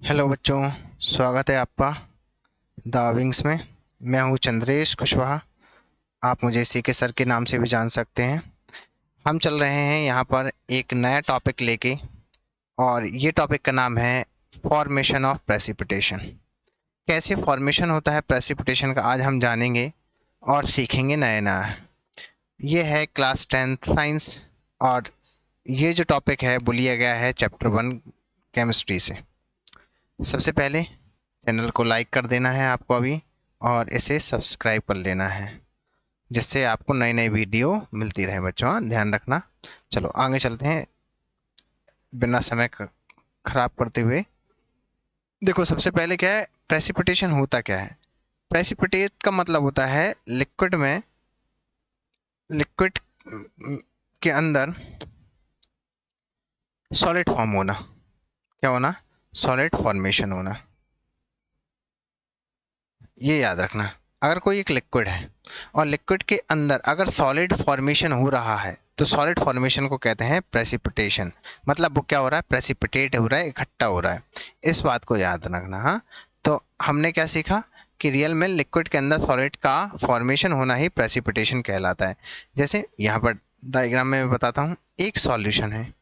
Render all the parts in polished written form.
Hello बच्चों, स्वागत है आपका द विंग्स में। मैं हूं चंद्रेश कुशवाहा। आप मुझे सी के सर के नाम से भी जान सकते हैं। हम चल रहे हैं यहाँ पर एक नया टॉपिक लेके, और ये टॉपिक का नाम है फॉर्मेशन ऑफ प्रेसिपिटेशन। कैसे फॉर्मेशन होता है प्रेसिपिटेशन का आज हम जानेंगे और सीखेंगे नया नया। ये है क्लास 10th साइंस, और ये जो टॉपिक है वो लिया गया है चैप्टर 1 केमिस्ट्री से। सबसे पहले चैनल को लाइक कर देना है आपको अभी, और इसे सब्सक्राइब कर लेना है, जिससे आपको नई नई वीडियो मिलती रहे बच्चों। ध्यान रखना। चलो आगे चलते हैं बिना समय खराब करते हुए। देखो, सबसे पहले क्या है, प्रेसिपिटेशन होता क्या है। प्रेसिपिटेट का मतलब होता है लिक्विड के अंदर सॉलिड फॉर्म होना। क्या होना? सॉलिड फॉर्मेशन होना। ये याद रखना। अगर कोई एक लिक्विड है और लिक्विड के अंदर अगर सॉलिड फॉर्मेशन हो रहा है तो सॉलिड फॉर्मेशन को कहते हैं प्रेसिपिटेशन। मतलब वो क्या हो रहा है? प्रेसिपिटेट हो रहा है, इकट्ठा हो रहा है। इस बात को याद रखना। हाँ, तो हमने क्या सीखा कि रियल में लिक्विड के अंदर सॉलिड का फॉर्मेशन होना ही प्रेसिपिटेशन कहलाता है। जैसे यहाँ पर डायग्राम में मैं बताता हूँ, एक सॉल्यूशन है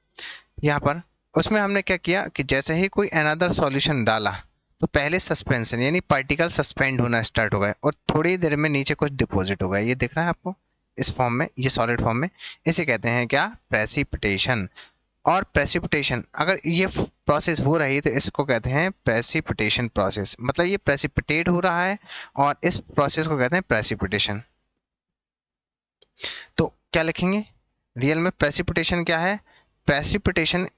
यहाँ पर। उसमें हमने क्या किया कि जैसे ही कोई अनदर सॉल्यूशन डाला तो पहले सस्पेंशन यानी पार्टिकल सस्पेंड होना स्टार्ट हो गए, और थोड़ी देर में नीचे कुछ डिपॉजिट हो गया। ये दिख रहा है आपको इस फॉर्म में, ये सॉलिड फॉर्म में। इसे कहते हैं क्या? प्रेसिपिटेशन। और प्रेसिपिटेशन अगर ये प्रोसेस हो रही है तो इसको कहते हैं प्रेसिपिटेशन प्रोसेस। मतलब ये प्रेसिपिटेट हो रहा है और इस प्रोसेस को कहते हैं प्रेसिपिटेशन। तो क्या लिखेंगे? रियल में प्रेसिपिटेशन क्या है? प्रेसिपिटेशन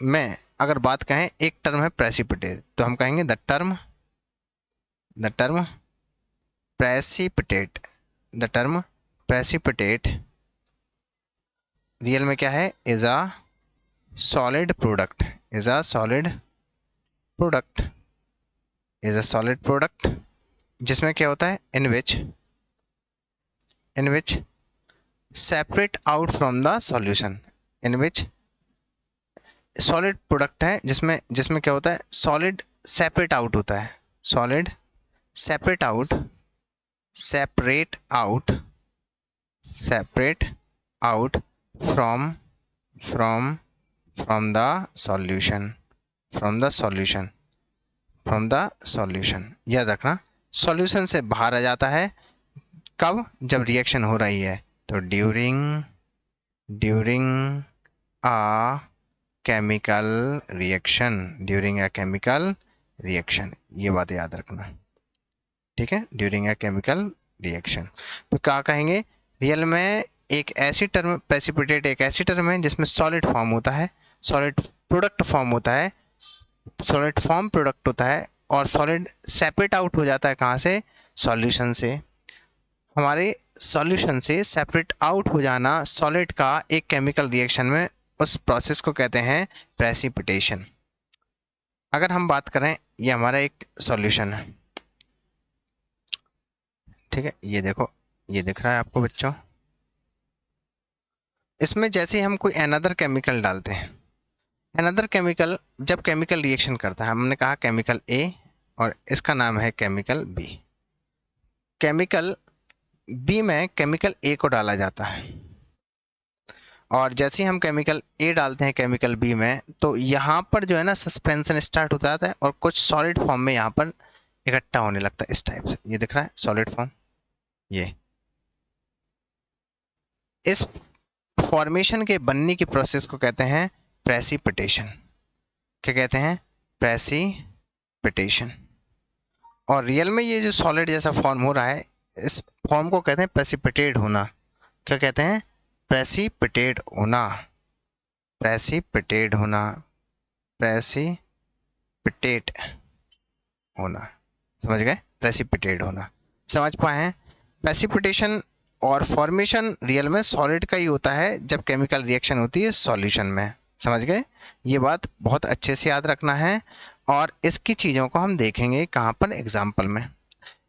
में अगर बात कहें, एक टर्म है प्रेसिपिटेट, तो हम कहेंगे the term precipitate. The term precipitate real में क्या है? Is a solid product. Is a solid product. Is a solid product जिसमें क्या होता है? In which separate out from the solution. In which solid product है जिसमें जिसमें क्या होता है? सॉलिड सेपरेट आउट होता है। Solid separate out separate out separate out from from from the solution. From the solution. From the solution याद रखना। सॉल्यूशन से बाहर आ जाता है। कब? जब रिएक्शन हो रही है। तो during during a chemical reaction. During a chemical reaction, ये बात याद रखना। ठीक है, ड्यूरिंग अ केमिकल रिएक्शन। तो क्या कहेंगे? रियल में एक ऐसी टर्म प्रेसिपिटेट एक ऐसी टर्म है जिसमें सॉलिड फॉर्म होता है, सॉलिड प्रोडक्ट फॉर्म होता है, सॉलिड फॉर्म प्रोडक्ट होता है, और सॉलिड सेपरेट आउट हो जाता है। कहाँ से? सॉल्यूशन से। हमारे सॉल्यूशन से सेपरेट आउट हो जाना सॉलिड का एक केमिकल रिएक्शन में, उस प्रोसेस को कहते हैं प्रेसिपिटेशन। अगर हम बात करें, ये हमारा एक सॉल्यूशन है। ठीक है, ये देखो, ये दिख रहा है आपको बच्चों। इसमें जैसे ही हम कोई अनदर केमिकल डालते हैं, अनदर केमिकल जब केमिकल रिएक्शन करता है, हमने कहा केमिकल ए और इसका नाम है केमिकल बी। केमिकल बी में केमिकल ए को डाला जाता है, और जैसे ही हम केमिकल ए डालते हैं केमिकल बी में, तो यहाँ पर जो है ना, सस्पेंशन स्टार्ट हो जाता है और कुछ सॉलिड फॉर्म में यहाँ पर इकट्ठा होने लगता है। इस टाइप से ये दिख रहा है सॉलिड फॉर्म। ये इस फॉर्मेशन के बनने की प्रोसेस को कहते हैं प्रेसिपिटेशन। क्या कहते हैं? प्रेसिपिटेशन। और रियल में ये जो सॉलिड जैसा फॉर्म हो रहा है, इस फॉर्म को कहते हैं प्रेसिपिटेट होना। क्या कहते हैं? प्रेसिपिटेट होना। प्रेसिपिटेट होना। प्रेसिपिटेट होना। समझ गए? प्रेसिपिटेट होना। समझ पाए हैं? प्रेसिपिटेशन और फॉर्मेशन रियल में सॉलिड का ही होता है जब केमिकल रिएक्शन होती है सॉल्यूशन में। समझ गए? ये बात बहुत अच्छे से याद रखना है, और इसकी चीज़ों को हम देखेंगे कहाँ पर? एग्जाम्पल में।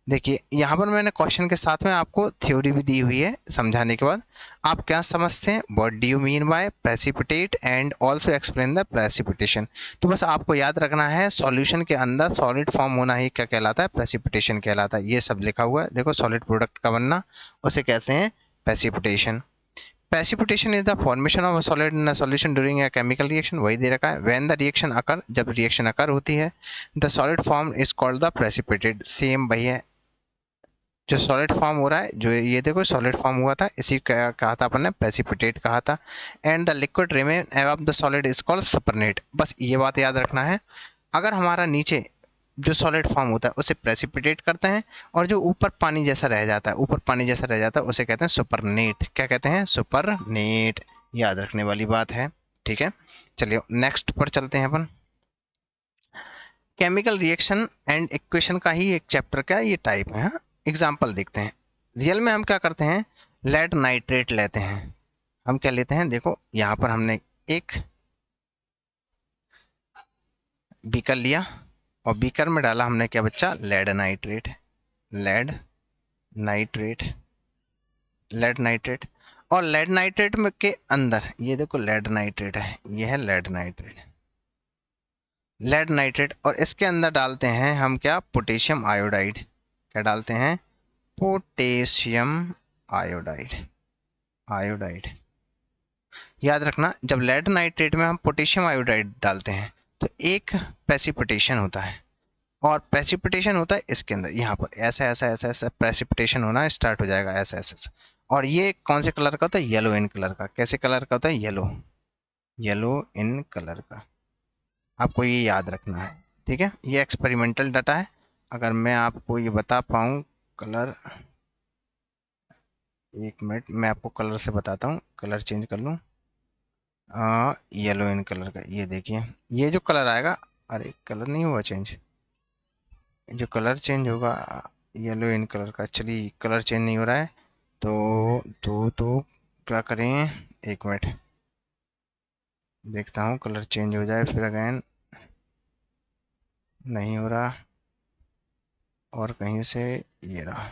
देखिए यहाँ पर मैंने क्वेश्चन के साथ में आपको थ्योरी भी दी हुई है, समझाने के बाद आप क्या समझते हैं, what do you mean by precipitate and also explain the precipitation. तो बस आपको याद रखना है सॉल्यूशन के अंदर सॉलिड फॉर्म होना ही क्या कहलाता है, प्रेसिपिटेशन कहलाता है। ये सब लिखा हुआ है देखो, सॉलिड प्रोडक्ट का बनना उसे कहते हैं precipitation. Precipitation is the formation of a solid in a solution during a chemical reaction, वही दे रखा है। व्हेन द रिएक्शन अकर, जब रिएक्शन अकर होती है, the solid form is called the precipitate, same वही है। जो सॉलिड फॉर्म हो रहा है, जो ये देखो सॉलिड फॉर्म हुआ था, इसी का कहा था अपन ने प्रेसिपिटेट कहा था। And the liquid remain above the solid is called supernet. बस ये बात याद रखना है, अगर हमारा नीचे जो सॉलिड फॉर्म होता है उसे प्रेसिपिटेट करते हैं, और जो ऊपर पानी जैसा रह जाता है, ऊपर पानी जैसा रह जाता है, उसे कहते हैं सुपरनेट। क्या कहते हैं, सुपरनेट। याद रखने वाली बात है, ठीक है। चलिए नेक्स्ट पर चलते हैं अपन। केमिकल रिएक्शन एंड इक्वेशन का ही एक चैप्टर का ये टाइप है। एग्जाम्पल देखते हैं। रियल में हम क्या करते हैं, लेड नाइट्रेट लेते हैं। हम क्या लेते हैं, देखो यहाँ पर हमने एक बीकर लिया, और बीकर में डाला हमने क्या बच्चा, lead nitrate. Lead nitrate, lead nitrate. और लेड नाइट्रेट में के अंदर ये देखो लेड नाइट्रेट है, ये है लेड नाइट्रेट, लेड नाइट्रेट। और इसके अंदर डालते हैं हम क्या, पोटेशियम आयोडाइड। क्या डालते हैं, पोटेशियम आयोडाइड। आयोडाइड याद रखना, जब लेड नाइट्रेट में हम पोटेशियम आयोडाइड डालते हैं तो एक प्रेसिपिटेशन होता है, और प्रेसिपिटेशन होता है इसके अंदर, यहाँ पर ऐसा ऐसा ऐसा ऐसा प्रेसिपिटेशन होना स्टार्ट हो जाएगा, ऐसा ऐसा ऐसा। और ये कौन से कलर का होता है, येलो इन कलर का। कैसे कलर का होता है, येलो, येलो इन कलर का। आपको ये याद रखना है, ठीक है। ये एक्सपेरिमेंटल डाटा है, अगर मैं आपको ये बता पाऊँ कलर, एक मिनट मैं आपको कलर से बताता हूँ, कलर चेंज कर लूँ। येलो इन कलर का, ये देखिए ये जो कलर आएगा, अरे कलर नहीं हुआ चेंज, जो कलर चेंज होगा येलो इन कलर का। चलिए कलर चेंज नहीं हो रहा है, तो क्या करें, एक मिनट देखता हूँ, कलर चेंज हो जाए फिर अगेन, नहीं हो रहा, और कहीं से ये रहा,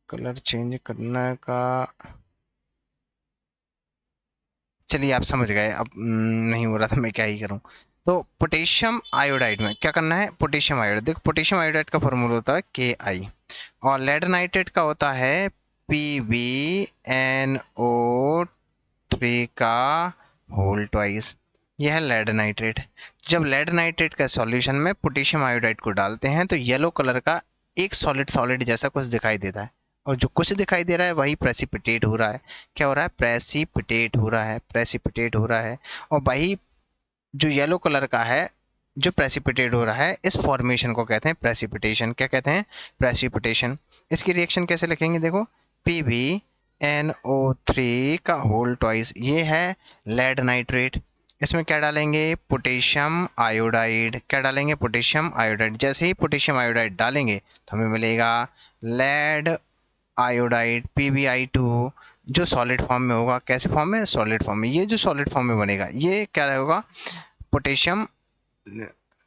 कलर चेंज करने का। चलिए आप समझ गए अब, नहीं हो रहा था, मैं क्या ही करूं। तो पोटेशियम आयोडाइड में क्या करना है, पोटेशियम आयोडाइड, देखो पोटेशियम आयोडाइड का फॉर्मूला होता है Ki, और लेड नाइट्रेट का होता है PbNO3 का होल ट्वाइस। यह है लेड नाइट्रेट। जब लेड नाइट्रेट का सॉल्यूशन में पोटेशियम आयोडाइड को डालते हैं तो येलो कलर का एक सॉलिड सॉलिड जैसा कुछ दिखाई देता है, और जो कुछ दिखाई दे रहा है वही प्रेसिपिटेट हो रहा है। क्या हो रहा है, प्रेसिपिटेट हो रहा है, प्रेसिपिटेट हो रहा है। और वही जो येलो कलर का है, जो प्रेसिपिटेट हो रहा है, इस फॉर्मेशन को कहते हैं प्रेसिपिटेशन। क्या कहते हैं, प्रेसिपिटेशन। इसकी रिएक्शन कैसे लिखेंगे, देखो PbNO3 का होल ट्वाइस, ये है लेड नाइट्रेट। इसमें क्या डालेंगे, पोटेशियम आयोडाइड। क्या डालेंगे, पोटेशियम आयोडाइड। जैसे ही पोटेशियम आयोडाइड डालेंगे तो हमें मिलेगा लेड आयोडाइड PbI2, जो सॉलिड फॉर्म में होगा। कैसे फॉर्म में, सॉलिड फॉर्म में। ये जो सॉलिड फॉर्म में बनेगा ये क्या होगा, पोटेशियम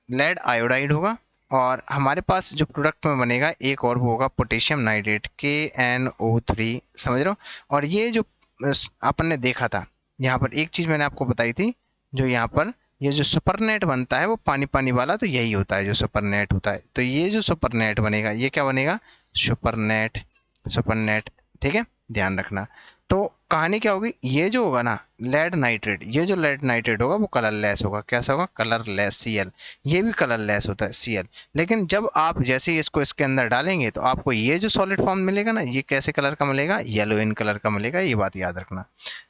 लेड आयोडाइड होगा। और हमारे पास जो प्रोडक्ट में बनेगा एक और वो होगा पोटेशियम नाइट्रेट KNO3, समझ रहे हो। और ये जो अपन ने देखा था, यहाँ पर एक चीज मैंने आपको बताई थी, जो यहाँ पर ये जो सुपरनेट बनता है वो पानी पानी वाला, तो यही होता है जो सुपरनेट होता है। तो ये जो सुपरनेट बनेगा ये क्या बनेगा, सुपरनेट, सुपरनेट, ठीक है, ध्यान रखना। तो कहानी क्या होगी, ये जो होगा ना लेड नाइट्रेट, ये जो लेड नाइट्रेट होगा वो कलरलेस होगा। कैसा होगा, कलरलेस, Cl। ये भी कलरलेस होता है, Cl। लेकिन जब आप जैसे ही इसको इसके अंदर डालेंगे तो आपको ये जो सॉलिड फॉर्म मिलेगा ना, ये कैसे कलर का मिलेगा, येलो इन कलर का मिलेगा। ये बात याद रखना,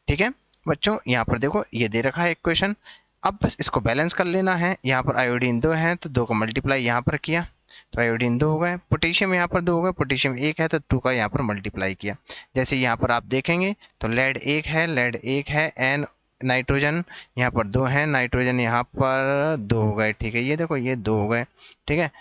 ठीक है बच्चों। यहाँ पर देखो ये दे रखा है इक्वेशन, अब बस इसको बैलेंस कर लेना है। यहाँ पर आयोडीन 2 है तो 2 का मल्टीप्लाई यहाँ पर किया तो आयोडीन 2 हो गए, पोटेशियम यहाँ पर 2 हो गए, पोटेशियम 1 है तो 2 का यहाँ पर मल्टीप्लाई किया। जैसे यहाँ पर आप देखेंगे तो लेड 1 है, लेड 1 है, एन नाइट्रोजन यहाँ पर 2 है, नाइट्रोजन यहाँ पर 2 हो गए, ठीक है। ये देखो ये 2 हो गए, ठीक है।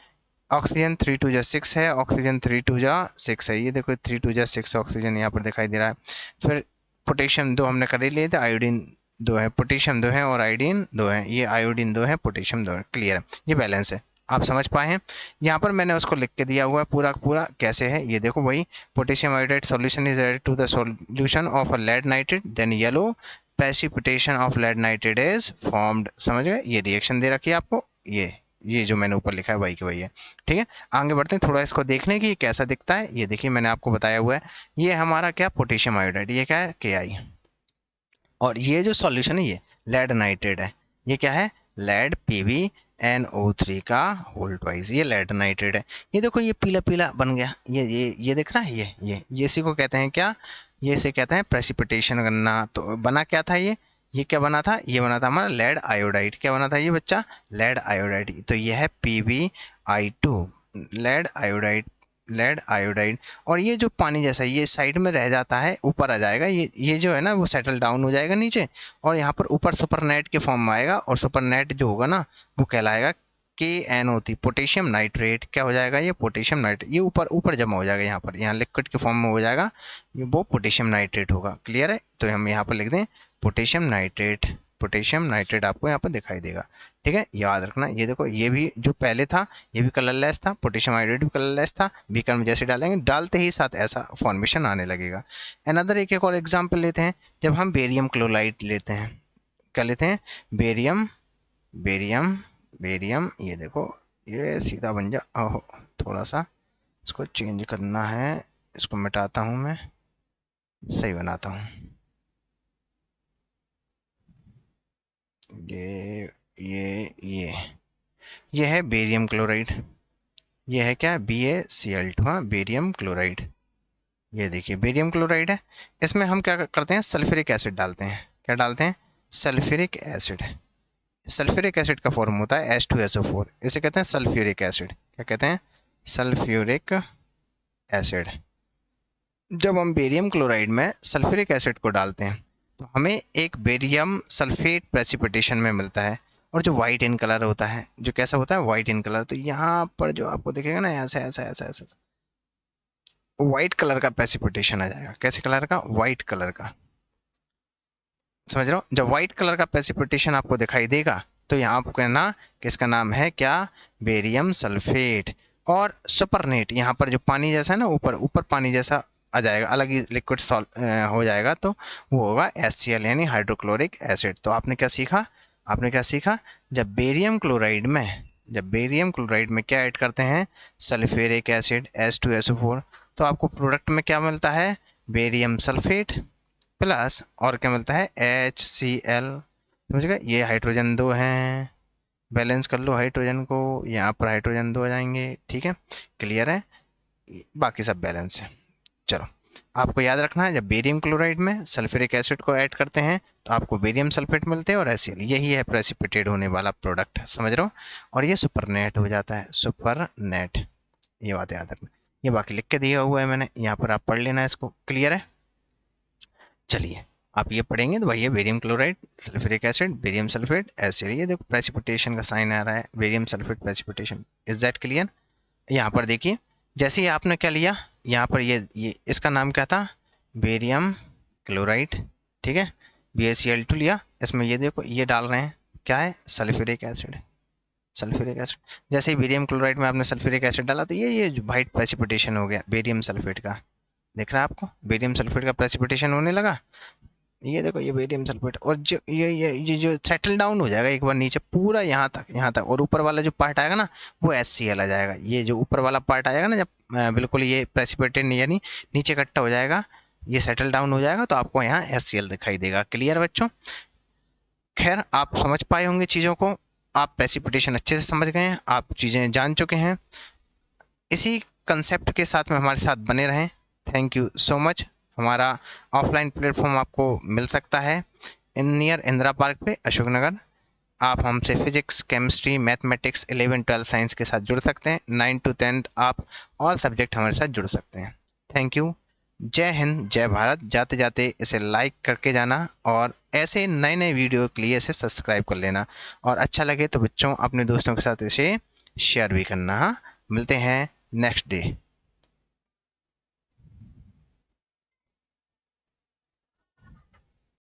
ऑक्सीजन 3 2 जा 6 है, ऑक्सीजन 3 2 जा 6 है, ये देखो 3 2 जा 6 ऑक्सीजन यहाँ पर दिखाई दे रहा है। फिर पोटेशियम 2 हमने कर ही लिए थे, आयोडीन 2 है, पोटेशियम 2 है और आयोडीन 2 है, ये आयोडीन 2 है, पोटेशियम 2 है, क्लियर है, ये बैलेंस है। आप समझ पाए हैं? यहाँ पर मैंने उसको लिख के दिया हुआ है पूरा पूरा कैसे है, ये देखो वही, potassium iodide solution is added to the solution of a lead nitrate then yellow precipitation of lead nitrate is formed. समझ गए? ये रिएक्शन दे रखी है आपको, ये जो मैंने ऊपर लिखा है वही की वही है। ठीक है, आगे बढ़ते हैं, थोड़ा इसको देख लें कि ये कैसा दिखता है। ये देखिए मैंने आपको बताया हुआ है, ये हमारा क्या पोटेशियम आयोडाइड, ये क्या है KI, और ये जो सॉल्यूशन है ये लेड नाइट्रेट है, ये क्या है लेड PbNO3 का होल ट्वाइस, ये लेड नाइट्रेट है। ये देखो ये पीला पीला बन गया, ये दिख रहा है, ये इसी को कहते हैं क्या, ये इसे कहते हैं प्रेसिपिटेशन करना। तो बना क्या था ये क्या बना था, ये बना था हमारा लेड आयोडाइड। क्या बना था ये बच्चा, लेड आयोडाइड। तो ये है PbI2 लेड आयोडाइड। और ये जो पानी जैसा ये साइड में रह जाता है, ऊपर आ जाएगा, ये जो है ना वो सेटल डाउन हो जाएगा नीचे, और यहाँ पर ऊपर सुपरनेट के फॉर्म में आएगा, और सुपरनेट जो होगा ना वो कहलाएगा KNO3 पोटेशियम नाइट्रेट। क्या हो जाएगा ये पोटेशियम नाइट्रेट, ये ऊपर ऊपर जमा हो जाएगा, यहाँ पर यहाँ लिक्विड के फॉर्म में हो जाएगा, ये वो पोटेशियम नाइट्रेट होगा। क्लियर है? तो हम यहाँ पर लिख दें पोटेशियम नाइट्रेट, पोटेशियम नाइट्रेट आपको यहाँ पर दिखाई देगा। ठीक है, याद रखना। ये देखो ये भी जो पहले था ये भी कलरलेस था, पोटेशियम आयोडाइड भी कलरलेस था, बीकर में जैसे डालेंगे डालते ही साथ ऐसा फॉर्मेशन आने लगेगा। अनदर एक और एग्जांपल लेते हैं, जब हम बेरियम क्लोराइड लेते हैं, क्या लेते हैं बेरियम बेरियम बेरियम, ये देखो ये सीधा बन जा, ओहो थोड़ा सा इसको चेंज करना है, इसको मिटाता हूँ मैं, सही बनाता हूँ। ये है बेरियम क्लोराइड, ये है क्या BaCl2, हाँ बेरियम क्लोराइड। ये देखिए बेरियम क्लोराइड है, इसमें हम क्या करते हैं सल्फ्यूरिक एसिड डालते हैं। क्या डालते हैं, सल्फ्यूरिक एसिड। सल्फ्यूरिक एसिड का फॉर्म होता है H2SO4, इसे कहते हैं सल्फ्यूरिक एसिड। क्या कहते हैं, सल्फ्यूरिक एसिड। जब हम बेरियम क्लोराइड में सल्फ्यूरिक एसिड को डालते हैं तो हमें एक बेरियम सल्फेट प्रेसिपिटेशन में मिलता है, और जो वाइट इन कलर होता है, जो कैसा होता है वाइट इन कलर। तो यहाँ पर जो आपको दिखेगा ना ऐसा ऐसा ऐसा ऐसा व्हाइट कलर का प्रेसिपिटेशन आ जाएगा। कैसे कलर का, व्हाइट कलर का। समझ रहे हो, जब व्हाइट कलर का प्रेसिपिटेशन आपको दिखाई देगा तो यहाँ आपको कहना कि इसका नाम है क्या, बेरियम सल्फेट। और सुपरनेट, यहाँ पर जो पानी जैसा है ना ऊपर ऊपर पानी जैसा आ जाएगा, अलग ही लिक्विड हो जाएगा, तो वो होगा HCl यानी हाइड्रोक्लोरिक एसिड। तो आपने क्या सीखा, जब बेरियम क्लोराइड में क्या ऐड करते हैं, सल्फ्यूरिक एसिड H2SO4, तो आपको प्रोडक्ट में क्या मिलता है, बेरियम सल्फेट प्लस और क्या मिलता है HCl। समझ गए, ये हाइड्रोजन 2 हैं, बैलेंस कर लो हाइड्रोजन को, यहाँ पर हाइड्रोजन 2 आ जाएंगे। ठीक है, क्लियर है, बाकी सब बैलेंस है। चलो आपको याद रखना है, जब बेरियम क्लोराइड में सल्फ्यूरिक एसिड को ऐड करते हैं तो आपको बेरियम सल्फेट मिलते हैं और HCl, यही है प्रेसिपिटेट होने वाला प्रोडक्ट। समझ रहे हो, और ये सुपरनेट हो जाता है, सुपरनेट। ये बात याद रखना, ये बाकी लिख के दिया हुआ है मैंने, यहाँ पर आप पढ़ लेना इसको। क्लियर है, चलिए आप ये पढ़ेंगे तो भैया barium chloride, sulphuric acid, barium sulphate, HCl, ये देखो प्रेसिपिटेशन का साइन आ रहा है, barium sulphate precipitation. Is that clear? यहाँ पर देखिए, जैसे ही आपने क्या लिया, यहाँ पर ये इसका नाम क्या था, बेरियम क्लोराइड। ठीक है, BaCl2 लिया, इसमें ये देखो ये डाल रहे हैं, क्या है सल्फ्यूरिक एसिड। सल्फ्यूरिक एसिड, जैसे ही बेरियम क्लोराइड में आपने सल्फ्यूरिक एसिड डाला तो ये वाइट प्रेसिपिटेशन हो गया बेरियम सल्फेट का। दिख रहा है आपको, बेरियम सल्फेट का प्रेसिपिटेशन होने लगा। ये देखो ये बेरियम सल्फेट, और जो ये जो सेटल डाउन हो जाएगा एक बार नीचे पूरा यहाँ तक, और ऊपर वाला जो पार्ट आएगा ना वो HCl आ जाएगा। ये जो ऊपर वाला पार्ट आएगा ना, जब बिल्कुल ये प्रेसिपिटेट यानी नीचे इकट्ठा हो जाएगा, ये सेटल डाउन हो जाएगा, तो आपको यहाँ HCl दिखाई देगा। क्लियर बच्चों? खैर आप समझ पाए होंगे चीज़ों को, आप प्रेसिपिटेशन अच्छे से समझ गए हैं, आप चीज़ें जान चुके हैं। इसी कंसेप्ट के साथ में हमारे साथ बने रहें। Thank you so much. हमारा ऑफलाइन प्लेटफॉर्म आपको मिल सकता है नियर इंदिरा पार्क पे, अशोकनगर। आप हमसे फिजिक्स, केमिस्ट्री, मैथमेटिक्स, 11-12 साइंस के साथ जुड़ सकते हैं। 9 to 10 आप ऑल सब्जेक्ट हमारे साथ जुड़ सकते हैं। थैंक यू, जय हिंद, जय भारत। जाते जाते इसे लाइक करके जाना, और ऐसे नए नए वीडियो के लिए इसे सब्सक्राइब कर लेना, और अच्छा लगे तो बच्चों अपने दोस्तों के साथ इसे शेयर भी करना। हाँ, मिलते हैं नेक्स्ट डे।